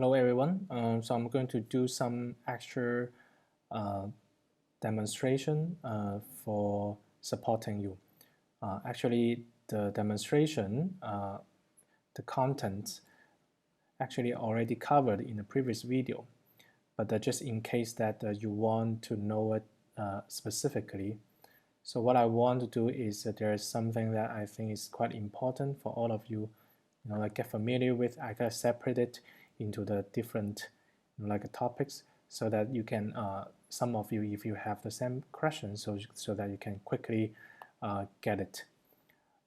Hello everyone. So I'm going to do some extra uh, demonstration for supporting you. Actually, the demonstration, the content actually already covered in the previous video, but just in case that you want to know it specifically. So what I want to do is that there is something that I think is quite important for all of you, like get familiar with. I gotta separate it into the different like topics so that you can some of you, if you have the same question, so that you can quickly get it.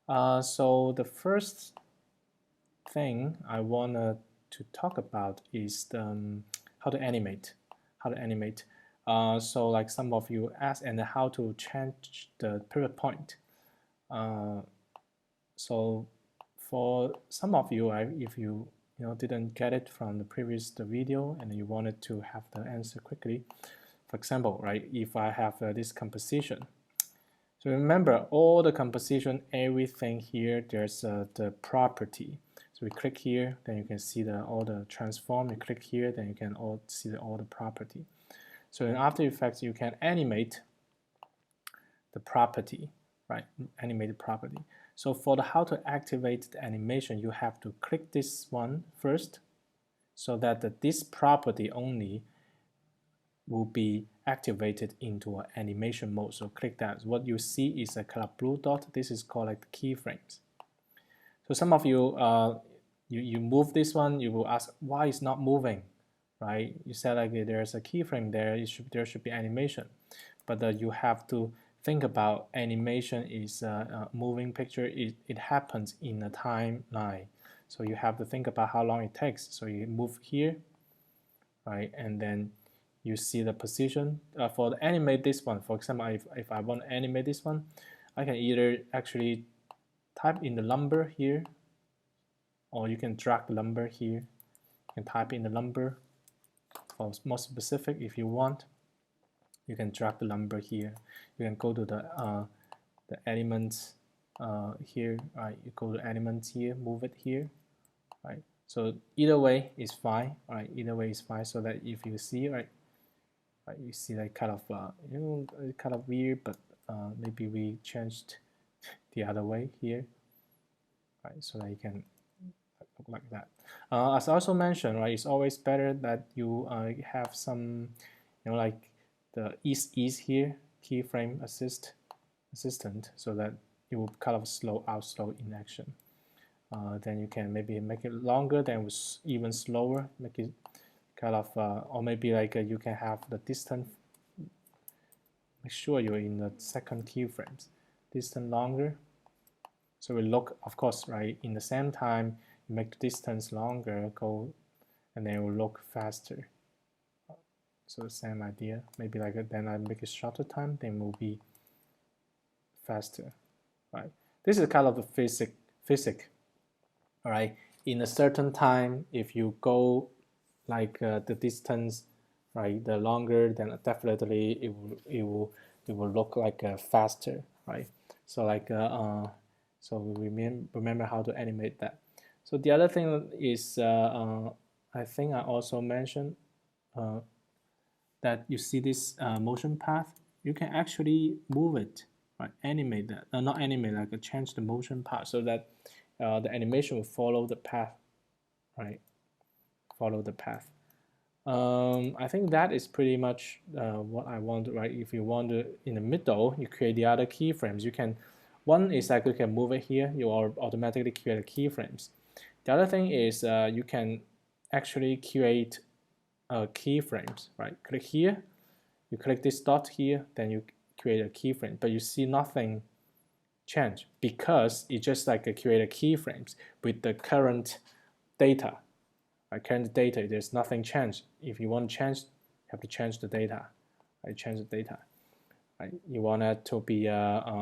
So the first thing I want to talk about is how to animate. So like some of you asked, and how to change the pivot point. So for some of you, if you didn't get it from the previous video and you wanted to have the answer quickly, for example, right, if I have this composition, so remember all the composition, everything here, there's the property. So we click here, then you can see all the transform. You click here, then you can see all the property. So in After Effects, you can animate the property, right? Animate the property. So for how to activate the animation, you have to click this one first, so that this property only will be activated into an animation mode. So click that. What you see is a color blue dot. This is called like the keyframes. So some of you, you move this one, you will ask why it's not moving, right? You said like there's a keyframe there, there should be animation, but you have to think about animation is a moving picture. It happens in a timeline. So you have to think about how long it takes. So you move here, right? And then you see the position. For the animate this one, for example, if I want to animate this one, I can either actually type in the number here, or you can drag the number here. You can type in the number, or more specific if you want. You can drag the number here. You can go to the elements here, right? You go to elements here, move it here, right? So either way is fine, right? Either way is fine. So that if you see, right, you see that kind of kind of weird, but maybe we changed the other way here, right? So that you can look like that. As I also mentioned, right, it's always better that you have some, like the ease here, keyframe assistant, so that it will kind of slow in action. Then you can maybe make it longer, then even slower, make it kind of, or maybe like you can have the distance. Make sure you're in the second keyframes, distance longer. So we look, of course, right, in the same time, you make the distance longer, and then it will look faster. So the same idea, maybe like then I make it shorter time, then it will be faster, right? This is kind of the physics, all right? In a certain time, if you go like the distance, right, the longer, then definitely it will look like faster, right? So like so we remember how to animate that. So the other thing is I think I also mentioned that you see this motion path, you can actually move it, right? Animate that, not animate, like change the motion path so that the animation will follow the path, right? Follow the path. I think that is pretty much what I want, right? If you want to, in the middle, you create the other keyframes. You can, one is like you can move it here, you automatically create keyframes. The other thing is you can actually create keyframes, right? Click here, you click this dot here, then you create a keyframe, but you see nothing change because it just like create a keyframes with the current data. Current data, there's nothing changed. If you want to change, you have to change the data. Right? Change the data. Right? You want it to be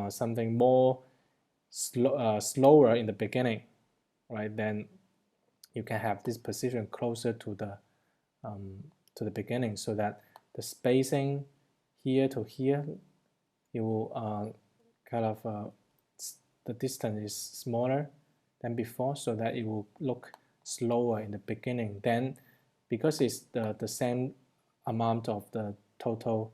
something more slower in the beginning, right? Then you can have this position closer to the beginning, so that the spacing here to here, it will kind of the distance is smaller than before, so that it will look slower in the beginning. Then because it's the same amount of the total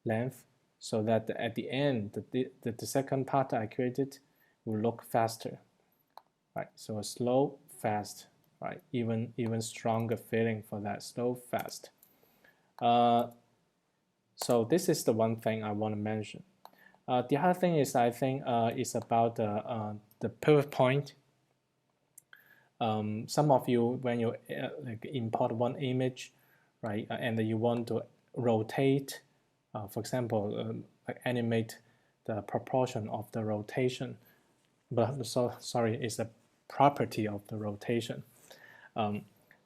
length, so that at the end, the second part I created will look faster, right? So a slow, fast, right? Even stronger feeling for that, slow, fast. So this is the one thing I want to mention. The other thing is, I think, is about the pivot point. Some of you, when you like import one image, right, and you want to rotate, for example, like animate the proportion of the rotation, but sorry, it's a property of the rotation.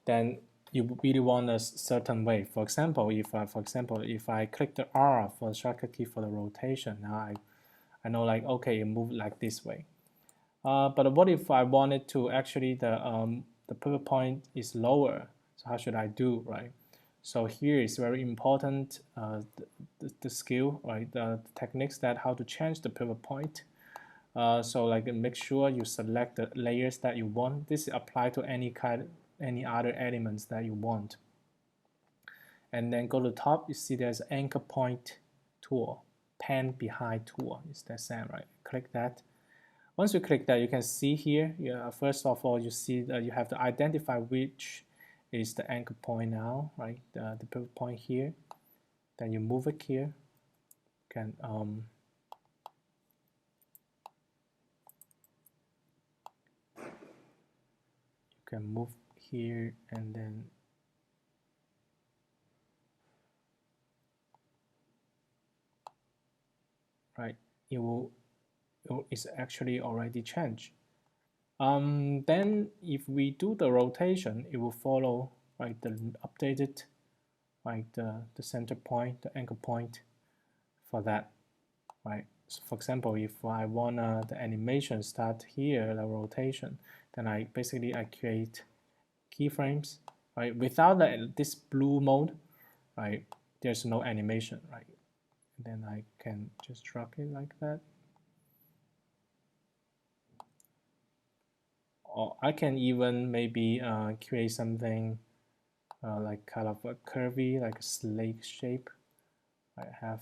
Then you really want a certain way. For example, if I click the R for the shortcut key for the rotation, now I know, like, okay, it moved like this way. But what if I wanted to actually the pivot point is lower? So how should I do, right? So here is very important, the skill, right? The techniques that how to change the pivot point. So like make sure you select the layers that you want. This apply to any other elements that you want. And then go to the top, you see there's anchor point tool, pan behind tool. It's the same, right? Click that. Once you click that, you can see here, first of all, you see that you have to identify which is the anchor point now, right? The pivot point here. Then you move it here. You can move here, and then right, it's actually already changed. Then if we do the rotation, it will follow, right, the updated, like the center point, the anchor point for that, right? So for example, if I want the animation start here, the rotation, then I create keyframes, right? Without this blue mode, right, there's no animation, right? And then I can just drag it like that. Or I can even maybe create something like kind of a curvy, like a snake shape. I have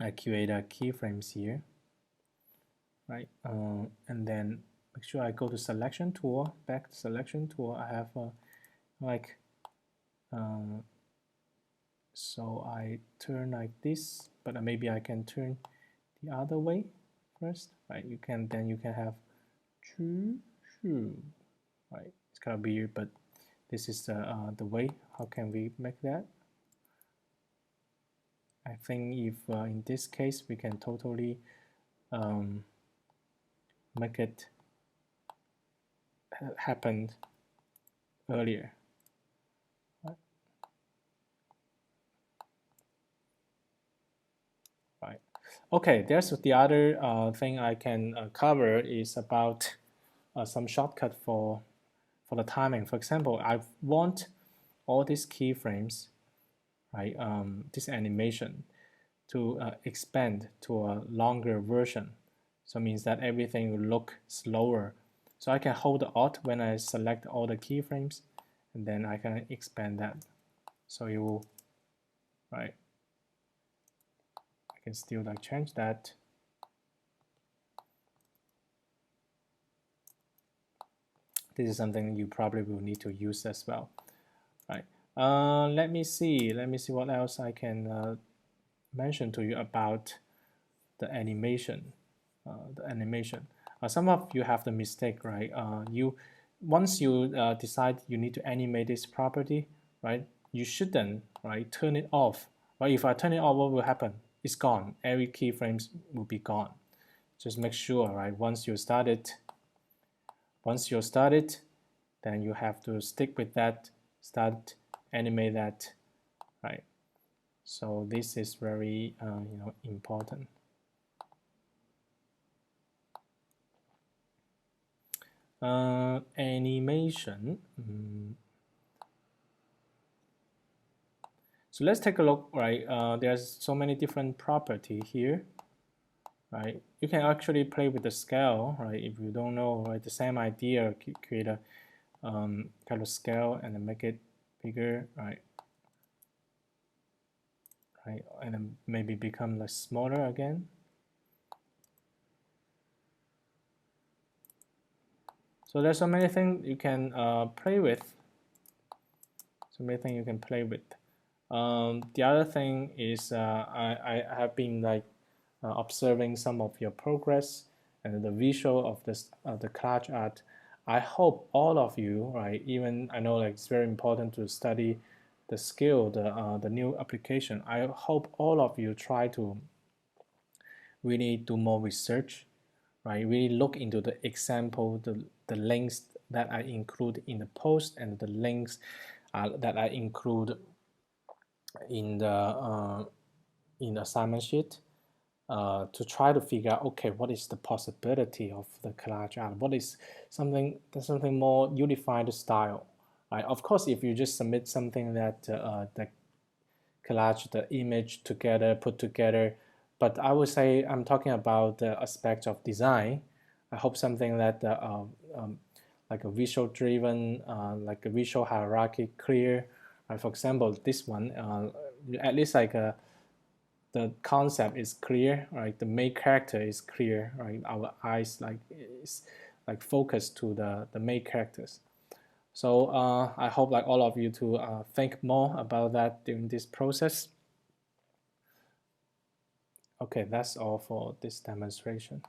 I create keyframes here, right? And then make sure I go to selection tool, back to selection tool. I have like so I turn like this, but maybe I can turn the other way first, right? You can have right? It's kind of weird, but this is the way. How can we make that? I think if in this case we can totally make it happen earlier. Right. Okay, there's the other thing I can cover is about some shortcut for the timing. For example, I want all these keyframes, right? This animation to expand to a longer version. So it means that everything will look slower. So I can hold the Alt when I select all the keyframes, and then I can expand that. So you will, right? I can still like change that. This is something you probably will need to use as well, right? Let me see what else I can mention to you about the animation. Some of you have the mistake, right? Once you decide you need to animate this property, right? You shouldn't, right, turn it off. Right? If I turn it off, what will happen? It's gone. Every keyframes will be gone. Just make sure, right? Once you start it, then you have to stick with that. Start animate that, right? So this is very important. Animation. So let's take a look, right? There's so many different property here, right? You can actually play with the scale, right? If you don't know, right, the same idea, create a color scale and then make it bigger, right? Right, and then maybe become like smaller again. So there's so many things you can play with. So many things you can play with. The other thing is I have been like observing some of your progress and the visual of this the collage art. I hope all of you, right? Even I know like it's very important to study the skill, the new application. I hope all of you try to really do more research, right? Really look into the example, the links that I include in the post and the links that I include in the assignment sheet to try to figure out, okay, what is the possibility of the collage art? What is something more unified style, right? Of course, if you just submit something that collage the image together, put together, but I would say I'm talking about the aspect of design. I hope something that like a visual driven, like a visual hierarchy clear. For example, this one, at least like the concept is clear, right? The main character is clear, right? Our eyes like is like focused to the main characters. So I hope like all of you to think more about that during this process. Okay, that's all for this demonstration.